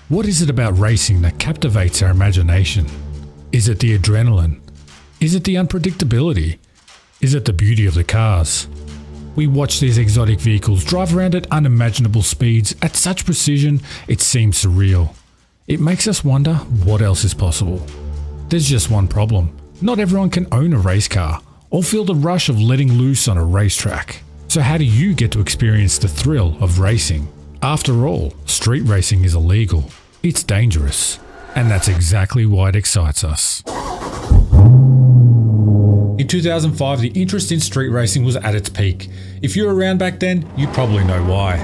What is it about racing that captivates our imagination? Is it the adrenaline? Is it the unpredictability? Is it the beauty of the cars? We watch these exotic vehicles drive around at unimaginable speeds at such precision it seems surreal. It makes us wonder what else is possible. There's just one problem. Not everyone can own a race car or feel the rush of letting loose on a racetrack. So how do you get to experience the thrill of racing? After all, street racing is illegal. It's dangerous. And that's exactly why it excites us. In 2005, the interest in street racing was at its peak. If you were around back then, you probably know why.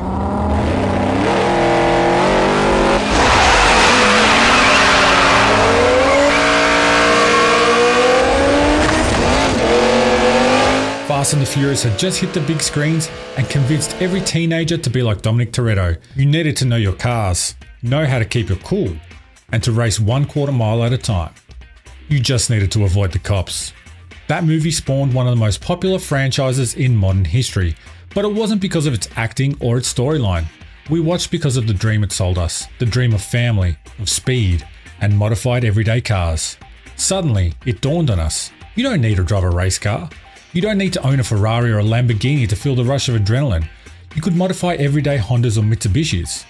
Fast and the Furious had just hit the big screens and convinced every teenager to be like Dominic Toretto. You needed to know your cars, know how to keep it cool, and to race 1/4 mile at a time. You just needed to avoid the cops. That movie spawned one of the most popular franchises in modern history, but it wasn't because of its acting or its storyline. We watched because of the dream it sold us, the dream of family, of speed, and modified everyday cars. Suddenly, it dawned on us, you don't need to drive a race car. You don't need to own a Ferrari or a Lamborghini to feel the rush of adrenaline. You could modify everyday Hondas or Mitsubishis.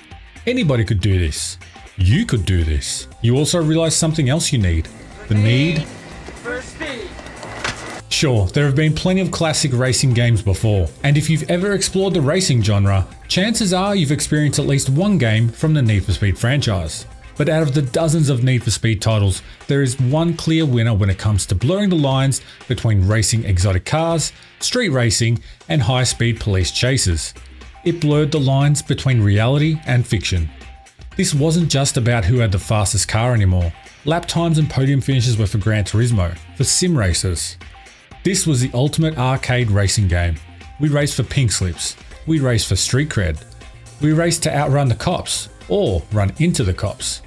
Anybody could do this. You could do this. You also realize something else you need. The need for speed. Sure, there have been plenty of classic racing games before, and if you've ever explored the racing genre, chances are you've experienced at least one game from the Need for Speed franchise. But out of the dozens of Need for Speed titles, there is one clear winner when it comes to blurring the lines between racing exotic cars, street racing, and high-speed police chases. It blurred the lines between reality and fiction. This wasn't just about who had the fastest car anymore. Lap times and podium finishes were for Gran Turismo, for sim racers. This was the ultimate arcade racing game. We raced for pink slips. We raced for street cred. We raced to outrun the cops, or run into the cops.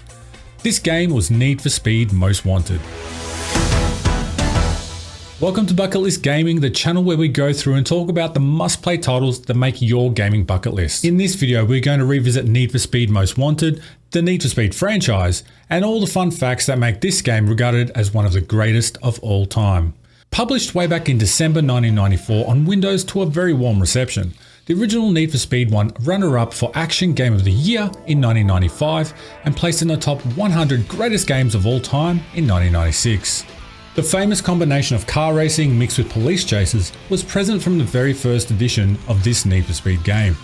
This game was Need for Speed Most Wanted. Welcome to Bucket List Gaming, the channel where we go through and talk about the must-play titles that make your gaming bucket list. In this video, we're going to revisit Need for Speed Most Wanted, the Need for Speed franchise, and all the fun facts that make this game regarded as one of the greatest of all time. Published way back in December 1994 on Windows to a very warm reception, the original Need for Speed won runner-up for Action Game of the Year in 1995 and placed in the top 100 greatest games of all time in 1996. The famous combination of car racing mixed with police chases was present from the very first edition of this Need for Speed game.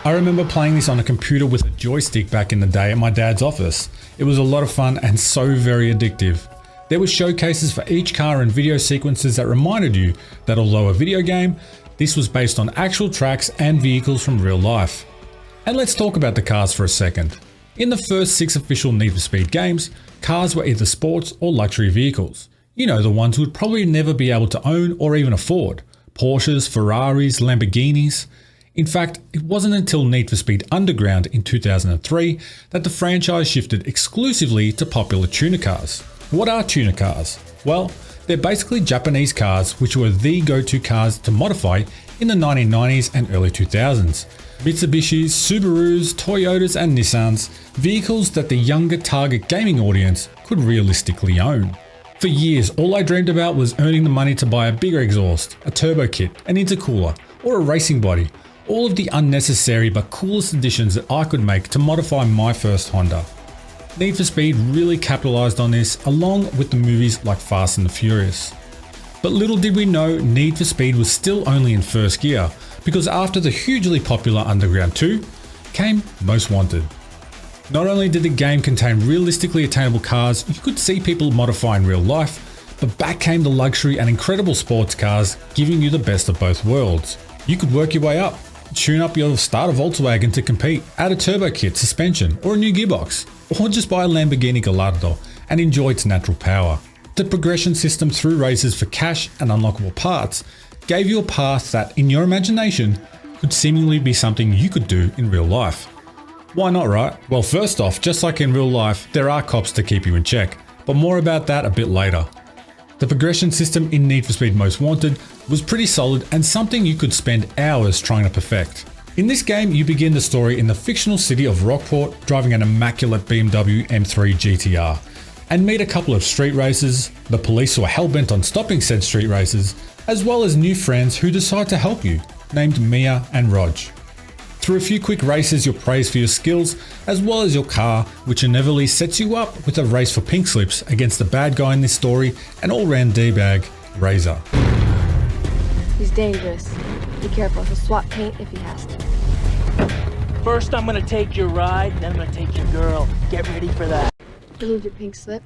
I remember playing this on a computer with a joystick back in the day at my dad's office. It was a lot of fun and so very addictive. There were showcases for each car and video sequences that reminded you that although a video game, this was based on actual tracks and vehicles from real life. And let's talk about the cars for a second. In the first 6 official Need for Speed games, cars were either sports or luxury vehicles. You know, the ones we'd probably never be able to own or even afford. Porsches, Ferraris, Lamborghinis. In fact, it wasn't until Need for Speed Underground in 2003 that the franchise shifted exclusively to popular tuner cars. What are tuner cars? Well, they're basically Japanese cars which were the go-to cars to modify in the 1990s and early 2000s. Mitsubishis, Subarus, Toyotas and Nissans, vehicles that the younger target gaming audience could realistically own. For years, all I dreamed about was earning the money to buy a bigger exhaust, a turbo kit, an intercooler, or a racing body. All of the unnecessary but coolest additions that I could make to modify my first Honda. Need for Speed really capitalized on this, along with the movies like Fast and the Furious. But little did we know Need for Speed was still only in first gear, because after the hugely popular Underground 2 came Most Wanted. Not only did the game contain realistically attainable cars you could see people modify in real life, but back came the luxury and incredible sports cars, giving you the best of both worlds. You could work your way up, tune up your starter Volkswagen to compete, add a turbo kit, suspension, or a new gearbox, or just buy a Lamborghini Gallardo and enjoy its natural power. The progression system through races for cash and unlockable parts gave you a path that, in your imagination, could seemingly be something you could do in real life. Why not, right? Well, first off, just like in real life, there are cops to keep you in check, but more about that a bit later. The progression system in Need for Speed Most Wanted was pretty solid and something you could spend hours trying to perfect. In this game, you begin the story in the fictional city of Rockport, driving an immaculate BMW M3 GTR, and meet a couple of street racers, the police who are hellbent on stopping said street racers, as well as new friends who decide to help you, named Mia and Rog. Through a few quick races, you're praised for your skills, as well as your car, which inevitably sets you up with a race for pink slips against the bad guy in this story, an all-round D-bag, Razor. He's dangerous. Be careful, he'll swap paint if he has to. First I'm gonna take your ride, then I'm gonna take your girl. Get ready for that. You need your pink slip?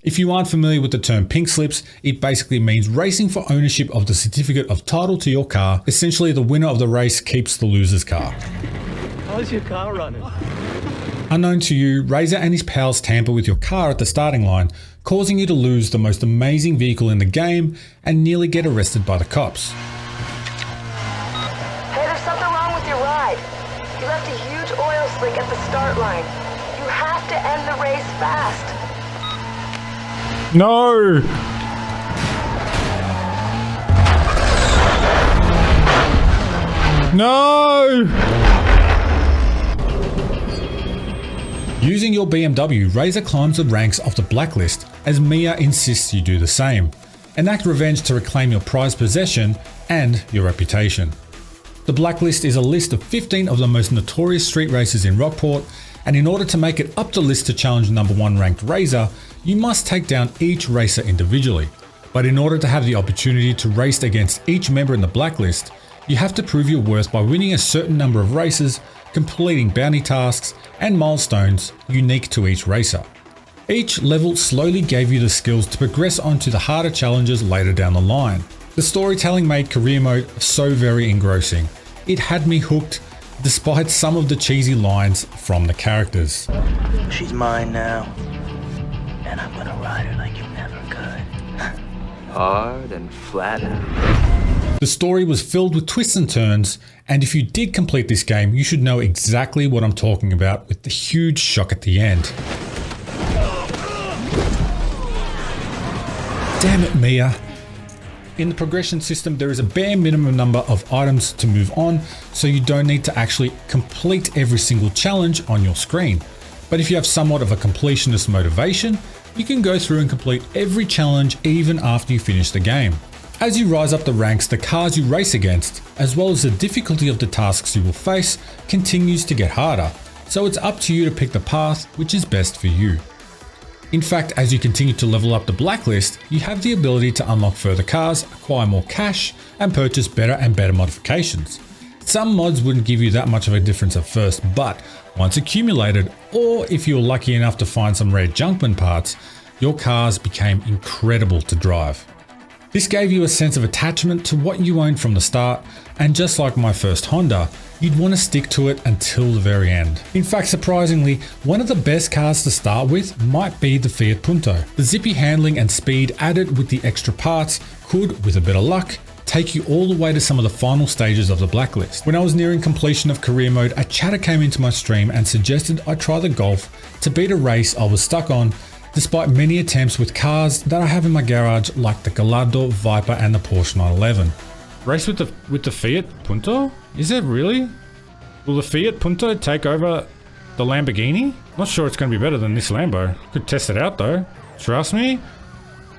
If you aren't familiar with the term pink slips, it basically means racing for ownership of the certificate of title to your car. Essentially, the winner of the race keeps the loser's car. How's your car running? Unknown to you, Razor and his pals tamper with your car at the starting line, causing you to lose the most amazing vehicle in the game and nearly get arrested by the cops. Hey, there's something wrong with your ride. You left a huge oil slick at the start line. You have to end the race fast. No! No! Using your BMW, Razor climbs the ranks of the blacklist as Mia insists you do the same. Enact revenge to reclaim your prized possession and your reputation. The blacklist is a list of 15 of the most notorious street racers in Rockport, and in order to make it up the list to challenge number 1 ranked Razor, you must take down each racer individually. But in order to have the opportunity to race against each member in the blacklist, you have to prove your worth by winning a certain number of races, completing bounty tasks and milestones unique to each racer. Each level slowly gave you the skills to progress onto the harder challenges later down the line. The storytelling made career mode so very engrossing. It had me hooked despite some of the cheesy lines from the characters. She's mine now. And I'm gonna ride her like you never could. Hard and flat. The story was filled with twists and turns, and if you did complete this game, you should know exactly what I'm talking about with the huge shock at the end. Damn it, Mia. In the progression system, there is a bare minimum number of items to move on, so you don't need to actually complete every single challenge on your screen. But if you have somewhat of a completionist motivation, you can go through and complete every challenge even after you finish the game. As you rise up the ranks, the cars you race against, as well as the difficulty of the tasks you will face, continues to get harder, so it's up to you to pick the path which is best for you. In fact, as you continue to level up the blacklist, you have the ability to unlock further cars, acquire more cash, and purchase better and better modifications. Some mods wouldn't give you that much of a difference at first, but once accumulated, or if you were lucky enough to find some rare junkman parts, your cars became incredible to drive. This gave you a sense of attachment to what you owned from the start, and just like my first Honda, you'd want to stick to it until the very end. In fact, surprisingly, one of the best cars to start with might be the Fiat Punto. The zippy handling and speed added with the extra parts could, with a bit of luck, take you all the way to some of the final stages of the blacklist. When I was nearing completion of career mode, a chatter came into my stream and suggested I try the Golf to beat a race I was stuck on, despite many attempts with cars that I have in my garage like the Gallardo, Viper and the Porsche 911. Race with the Fiat Punto? Is it really? Will the Fiat Punto take over the Lamborghini? Not sure it's going to be better than this Lambo. Could test it out though. Trust me?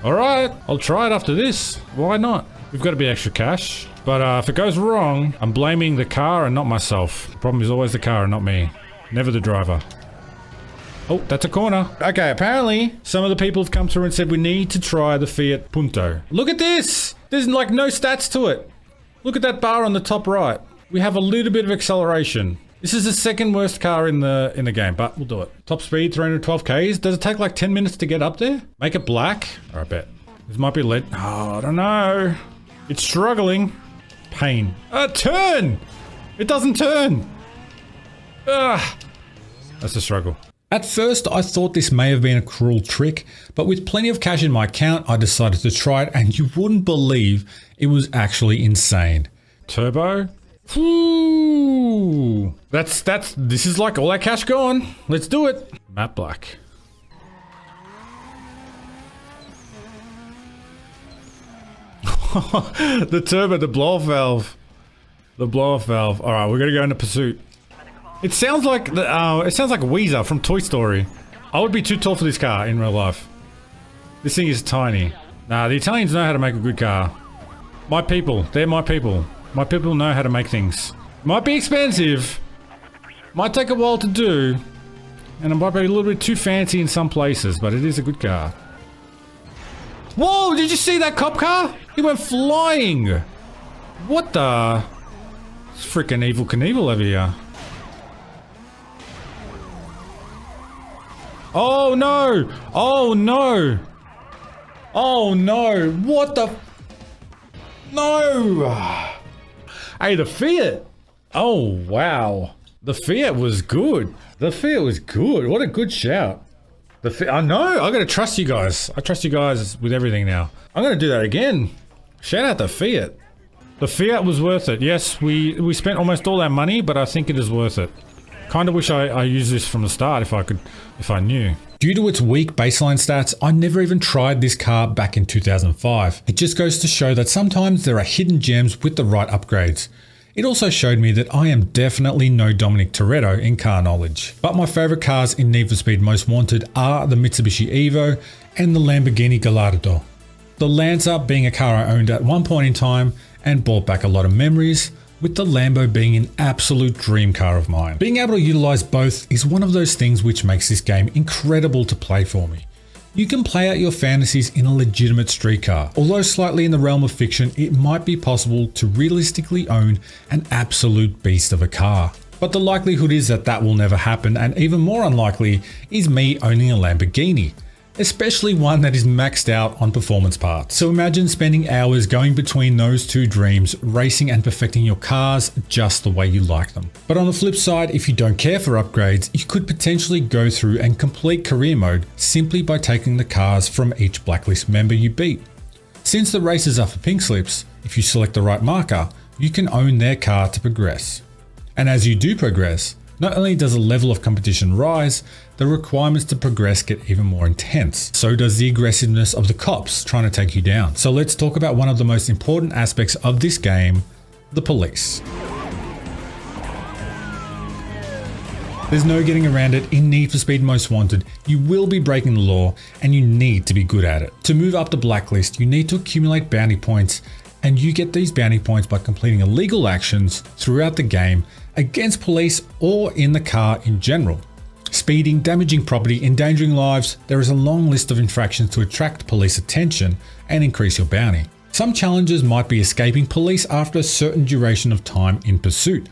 Alright, I'll try it after this. Why not? We've got to be extra cash. But if it goes wrong, I'm blaming the car and not myself. The problem is always the car and not me. Never the driver. Oh, that's a corner. Okay, apparently some of the people have come through and said we need to try the Fiat Punto. Look at this! There's like no stats to it. Look at that bar on the top right. We have a little bit of acceleration. This is the second worst car in the game, but we'll do it. Top speed, 312 Ks. Does it take like 10 minutes to get up there? Make it black? Or I bet. This might be lit. Oh, I don't know. It's struggling. Pain. Turn! It doesn't turn. Ugh. That's a struggle. At first, I thought this may have been a cruel trick, but with plenty of cash in my account, I decided to try it, and you wouldn't believe it was actually insane. Turbo? Whoo! This is like all our cash gone. Let's do it. Matte black. The turbo, the blow-off valve. The blow-off valve. All right, we're gonna go into pursuit. It sounds like Weezer from Toy Story. I would be too tall for this car in real life. This thing is tiny. Nah, the Italians know how to make a good car. My people, they're my people. My people know how to make things. Might be expensive. Might take a while to do. And it might be a little bit too fancy in some places, but it is a good car. Whoa, did you see that cop car? He went flying. What the? It's freaking Evil Knievel over here. Oh no! Oh no! Oh no! What the? No! Hey, the Fiat! Oh wow! The Fiat was good. The Fiat was good. What a good shout. The Fiat. I know. I gotta trust you guys. I trust you guys with everything now. I'm gonna do that again. Shout out the Fiat. The Fiat was worth it. Yes, we spent almost all our money, but I think it is worth it. Kind of wish I used this from the start if I knew. Due to its weak baseline stats, I never even tried this car back in 2005. It just goes to show that sometimes there are hidden gems with the right upgrades. It also showed me that I am definitely no Dominic Toretto in car knowledge. But my favourite cars in Need for Speed Most Wanted are the Mitsubishi Evo and the Lamborghini Gallardo. The Lancer being a car I owned at one point in time and brought back a lot of memories, with the Lambo being an absolute dream car of mine. Being able to utilise both is one of those things which makes this game incredible to play for me. You can play out your fantasies in a legitimate street car. Although slightly in the realm of fiction, it might be possible to realistically own an absolute beast of a car. But the likelihood is that that will never happen, and even more unlikely is me owning a Lamborghini. Especially one that is maxed out on performance parts. So imagine spending hours going between those two dreams, racing and perfecting your cars just the way you like them. But on the flip side, if you don't care for upgrades, you could potentially go through and complete career mode simply by taking the cars from each blacklist member you beat. Since the races are for pink slips, if you select the right marker, you can own their car to progress. And as you do progress, not only does the level of competition rise, the requirements to progress get even more intense. So does the aggressiveness of the cops trying to take you down. So let's talk about one of the most important aspects of this game, the police. There's no getting around it. In Need for Speed Most Wanted, you will be breaking the law and you need to be good at it. To move up the blacklist, you need to accumulate bounty points, and you get these bounty points by completing illegal actions throughout the game against police or in the car in general. Speeding, damaging property, endangering lives, there is a long list of infractions to attract police attention and increase your bounty. Some challenges might be escaping police after a certain duration of time in pursuit,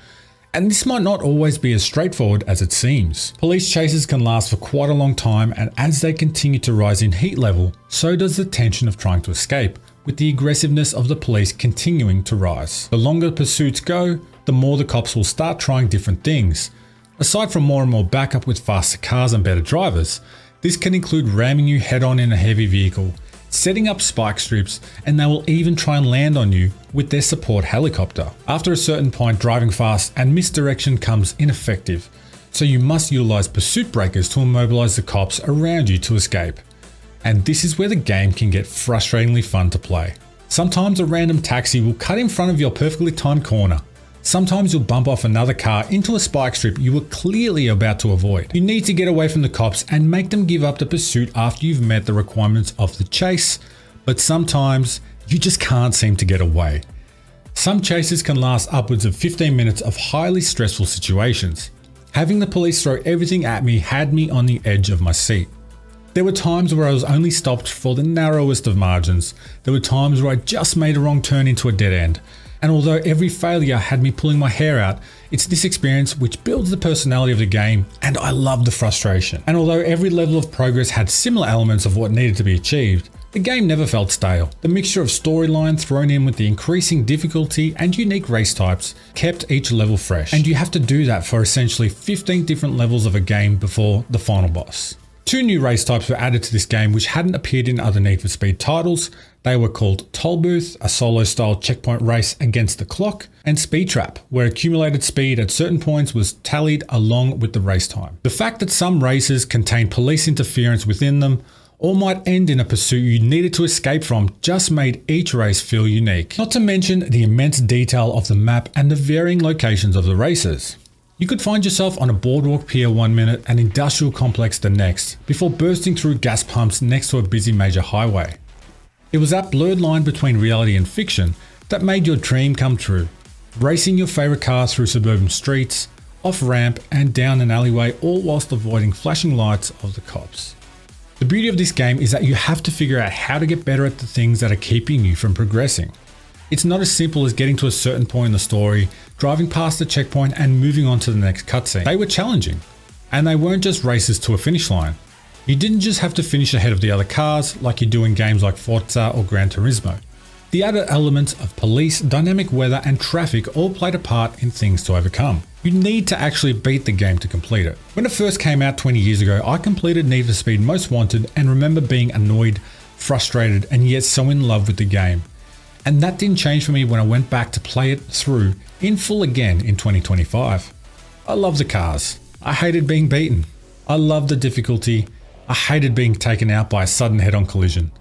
and this might not always be as straightforward as it seems. Police chases can last for quite a long time, and as they continue to rise in heat level, so does the tension of trying to escape, with the aggressiveness of the police continuing to rise. The longer pursuits go, the more the cops will start trying different things. Aside from more and more backup with faster cars and better drivers, this can include ramming you head on in a heavy vehicle, setting up spike strips, and they will even try and land on you with their support helicopter. After a certain point, driving fast and misdirection comes ineffective, so you must utilize pursuit breakers to immobilize the cops around you to escape. And this is where the game can get frustratingly fun to play. Sometimes a random taxi will cut in front of your perfectly timed corner. Sometimes you'll bump off another car into a spike strip you were clearly about to avoid. You need to get away from the cops and make them give up the pursuit after you've met the requirements of the chase, but sometimes you just can't seem to get away. Some chases can last upwards of 15 minutes of highly stressful situations. Having the police throw everything at me had me on the edge of my seat. There were times where I was only stopped for the narrowest of margins. There were times where I just made a wrong turn into a dead end. And although every failure had me pulling my hair out, it's this experience which builds the personality of the game, and I love the frustration. And although every level of progress had similar elements of what needed to be achieved, the game never felt stale. The mixture of storyline thrown in with the increasing difficulty and unique race types kept each level fresh. And you have to do that for essentially 15 different levels of a game before the final boss. 2 new race types were added to this game which hadn't appeared in other Need for Speed titles. They were called Toll Booth, a solo-style checkpoint race against the clock, and Speed Trap, where accumulated speed at certain points was tallied along with the race time. The fact that some races contained police interference within them, or might end in a pursuit you needed to escape from, just made each race feel unique. Not to mention the immense detail of the map and the varying locations of the races. You could find yourself on a boardwalk pier 1 minute and industrial complex the next, before bursting through gas pumps next to a busy major highway. It was that blurred line between reality and fiction that made your dream come true. Racing your favourite car through suburban streets, off ramp and down an alleyway, all whilst avoiding flashing lights of the cops. The beauty of this game is that you have to figure out how to get better at the things that are keeping you from progressing. It's not as simple as getting to a certain point in the story, driving past the checkpoint and moving on to the next cutscene. They were challenging, and they weren't just races to a finish line. You didn't just have to finish ahead of the other cars like you do in games like Forza or Gran Turismo. The added elements of police, dynamic weather and traffic all played a part in things to overcome. You need to actually beat the game to complete it. When it first came out 20 years ago, I completed Need for Speed Most Wanted and remember being annoyed, frustrated and yet so in love with the game. And that didn't change for me when I went back to play it through in full again in 2025. I love the cars. I hated being beaten. I loved the difficulty. I hated being taken out by a sudden head-on collision.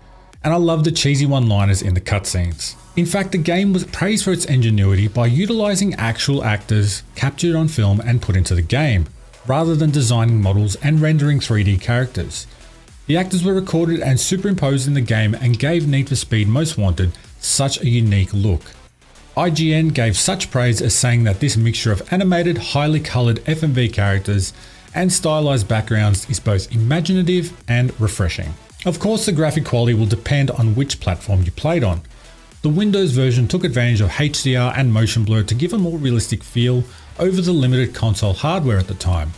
And I loved the cheesy one-liners in the cutscenes. In fact, the game was praised for its ingenuity by utilizing actual actors captured on film and put into the game, rather than designing models and rendering 3D characters. The actors were recorded and superimposed in the game and gave Need for Speed Most Wanted such a unique look. IGN gave such praise as saying that this mixture of animated, highly coloured FMV characters and stylized backgrounds is both imaginative and refreshing. Of course, the graphic quality will depend on which platform you played on. The Windows version took advantage of HDR and motion blur to give a more realistic feel over the limited console hardware at the time.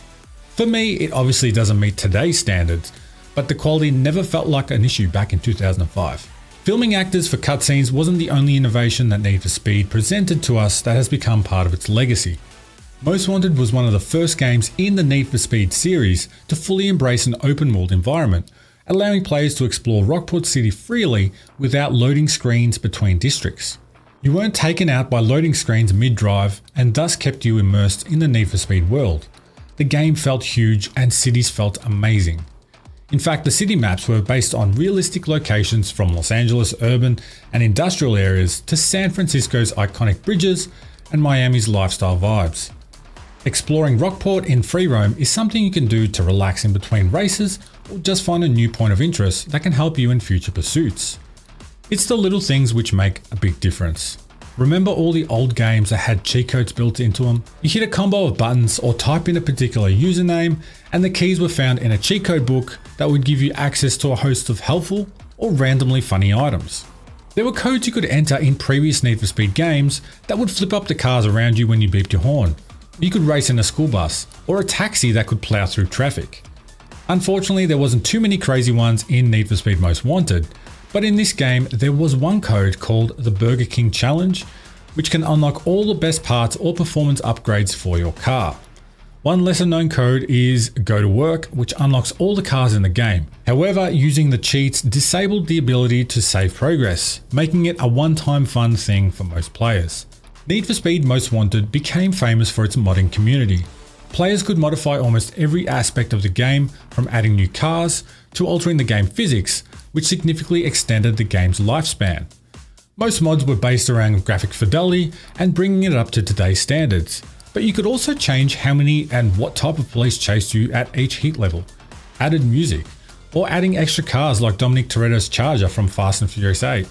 For me, it obviously doesn't meet today's standards, but the quality never felt like an issue back in 2005. Filming actors for cutscenes wasn't the only innovation that Need for Speed presented to us that has become part of its legacy. Most Wanted was one of the first games in the Need for Speed series to fully embrace an open world environment, allowing players to explore Rockport City freely without loading screens between districts. You weren't taken out by loading screens mid-drive and thus kept you immersed in the Need for Speed world. The game felt huge and cities felt amazing. In fact, the city maps were based on realistic locations from Los Angeles urban and industrial areas to San Francisco's iconic bridges and Miami's lifestyle vibes. Exploring Rockport in free roam is something you can do to relax in between races or just find a new point of interest that can help you in future pursuits. It's the little things which make a big difference. Remember all the old games that had cheat codes built into them? You hit a combo of buttons or type in a particular username and the keys were found in a cheat code book that would give you access to a host of helpful or randomly funny items. There were codes you could enter in previous Need for Speed games that would flip up the cars around you when you beeped your horn. You could race in a school bus or a taxi that could plow through traffic. Unfortunately, there wasn't too many crazy ones in Need for Speed Most Wanted, but in this game there was one code called the Burger King Challenge, which can unlock all the best parts or performance upgrades for your car. One lesser known code is Go to Work, which unlocks all the cars in the game. However, using the cheats disabled the ability to save progress, making it a one-time fun thing for most players. Need for Speed Most Wanted became famous for its modding community. Players could modify almost every aspect of the game, from adding new cars to altering the game physics, which significantly extended the game's lifespan. Most mods were based around graphic fidelity and bringing it up to today's standards, but you could also change how many and what type of police chased you at each heat level, added music, or adding extra cars like Dominic Toretto's Charger from Fast and Furious 8.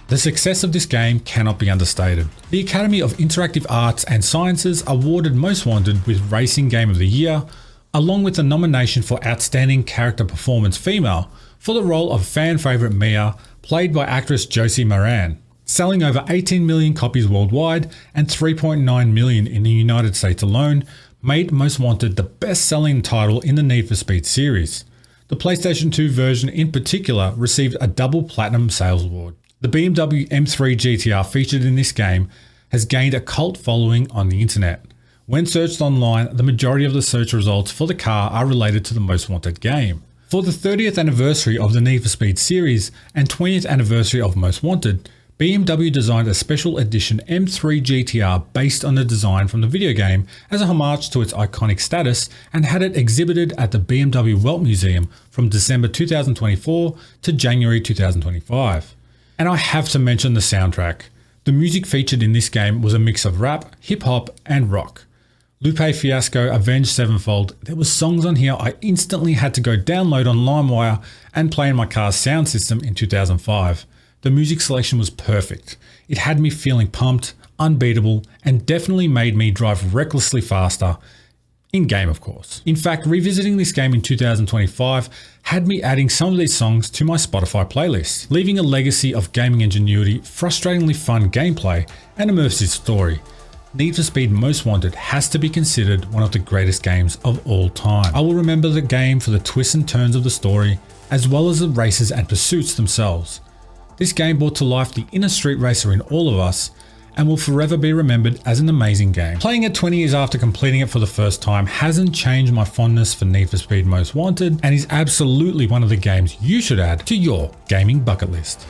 The success of this game cannot be understated. The Academy of Interactive Arts and Sciences awarded Most Wanted with Racing Game of the Year, along with a nomination for Outstanding Character Performance Female for the role of fan favourite Mia, played by actress Josie Moran. Selling over 18 million copies worldwide and 3.9 million in the United States alone, made Most Wanted the best-selling title in the Need for Speed series. The PlayStation 2 version in particular received a double platinum sales award. The BMW M3 GTR featured in this game has gained a cult following on the internet. When searched online, the majority of the search results for the car are related to the Most Wanted game. For the 30th anniversary of the Need for Speed series and 20th anniversary of Most Wanted, BMW designed a special edition M3 GTR based on the design from the video game as a homage to its iconic status, and had it exhibited at the BMW Welt Museum from December 2024 to January 2025. And I have to mention the soundtrack. The music featured in this game was a mix of rap, hip-hop and rock. Lupe Fiasco, Avenged Sevenfold, there were songs on here I instantly had to go download on LimeWire and play in my car's sound system in 2005. The music selection was perfect. It had me feeling pumped, unbeatable, and definitely made me drive recklessly faster. In-game, of course. In fact, revisiting this game in 2025 had me adding some of these songs to my Spotify playlist, leaving a legacy of gaming ingenuity, frustratingly fun gameplay, and immersive story. Need for Speed Most Wanted has to be considered one of the greatest games of all time. I will remember the game for the twists and turns of the story, as well as the races and pursuits themselves. This game brought to life the inner street racer in all of us, and will forever be remembered as an amazing game. Playing it 20 years after completing it for the first time hasn't changed my fondness for Need for Speed Most Wanted, and is absolutely one of the games you should add to your gaming bucket list.